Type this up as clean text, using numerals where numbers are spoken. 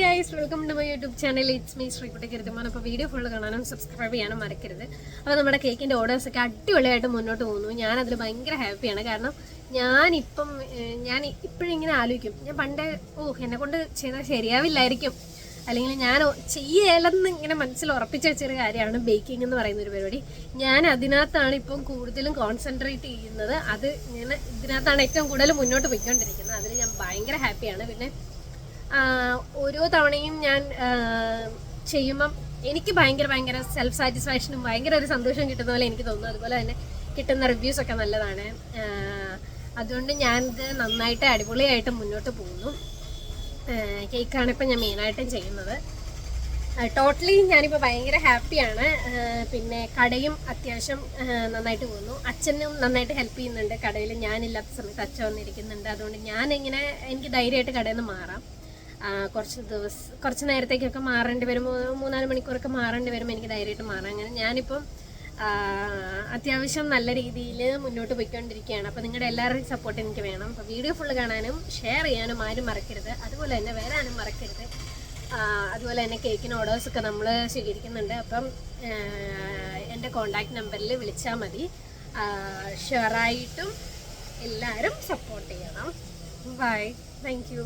Guys, welcome to my YouTube channel. It's me Sreekutty കരുത്തുമാണ്. അപ്പോൾ video full കാണാനും subscribe ചെയ്യാനും മറക്കരുത്. അപ്പോൾ നമ്മുടെ കേക്കിൻ്റെ ഓർഡേഴ്സൊക്കെ അടിപൊളിയായിട്ട് മുന്നോട്ട് പോകുന്നു. ഞാനതിൽ ഭയങ്കര ഹാപ്പിയാണ്. കാരണം ഞാൻ ഇപ്പോഴിങ്ങനെ ആലോചിക്കും, ഞാൻ പണ്ട് എന്നെക്കൊണ്ട് ചെയ്താൽ ശരിയാവില്ലായിരിക്കും, അല്ലെങ്കിൽ ഞാൻ ചെയ്യലെന്ന് ഇങ്ങനെ മനസ്സിൽ ഉറപ്പിച്ച് വെച്ചൊരു കാര്യമാണ് ബേക്കിംഗ് എന്ന് പറയുന്ന ഒരു പരിപാടി. ഞാൻ അതിനകത്താണ് ഇപ്പം കൂടുതലും കോൺസെൻട്രേറ്റ് ചെയ്യുന്നത്. ഇതിനകത്താണ് ഏറ്റവും കൂടുതൽ മുന്നോട്ട് പോയിക്കൊണ്ടിരിക്കുന്നത്. അതിൽ ഞാൻ ഭയങ്കര ഹാപ്പിയാണ്. പിന്നെ ഓരോ തവണയും ഞാൻ ചെയ്യുമ്പം എനിക്ക് ഭയങ്കര സെൽഫ് സാറ്റിസ്ഫാക്ഷനും ഭയങ്കര ഒരു സന്തോഷം കിട്ടുന്ന പോലെ എനിക്ക് തോന്നുന്നു. അതുപോലെ തന്നെ കിട്ടുന്ന റിവ്യൂസൊക്കെ നല്ലതാണ്. അതുകൊണ്ട് ഞാനിത് നന്നായിട്ട് അടിപൊളിയായിട്ട് മുന്നോട്ട് പോകുന്നു. കേക്കാണ് ഇപ്പം ഞാൻ മെയിനായിട്ടും ചെയ്യുന്നത്. ടോട്ടലി ഞാനിപ്പോൾ ഭയങ്കര ഹാപ്പിയാണ്. പിന്നെ കടയും അത്യാവശ്യം നന്നായിട്ട് പോകുന്നു. അച്ഛനും നന്നായിട്ട് ഹെൽപ്പ് ചെയ്യുന്നുണ്ട് കടയിൽ. ഞാനില്ലാത്ത സമയത്ത് അച്ഛൻ വന്നിരിക്കുന്നുണ്ട്. അതുകൊണ്ട് എനിക്ക് ധൈര്യമായിട്ട് കടയിൽ നിന്ന് മാറാം. കുറച്ച് നേരത്തേക്കൊക്കെ മാറേണ്ടി വരും, 3-4 മണിക്കൂറൊക്കെ മാറേണ്ടി വരുമ്പോൾ എനിക്ക് ധൈര്യമായിട്ട് മാറാം. അങ്ങനെ ഞാനിപ്പം അത്യാവശ്യം നല്ല രീതിയിൽ മുന്നോട്ട് പോയിക്കൊണ്ടിരിക്കുകയാണ്. അപ്പോൾ നിങ്ങളുടെ എല്ലാവരുടെയും സപ്പോർട്ട് എനിക്ക് വേണം. അപ്പോൾ വീഡിയോ ഫുള്ള് കാണാനും ഷെയർ ചെയ്യാനും ആരും മറക്കരുത്. അതുപോലെ തന്നെ വരാനും മറക്കരുത്. അതുപോലെ തന്നെ കേക്കിന് ഓർഡേഴ്സൊക്കെ നമ്മൾ സ്വീകരിക്കുന്നുണ്ട്. അപ്പം എൻ്റെ കോൺടാക്റ്റ് നമ്പറിൽ വിളിച്ചാൽ മതി. ഷെയറായിട്ടും എല്ലാവരും സപ്പോർട്ട് ചെയ്യണം. Bye, thank U.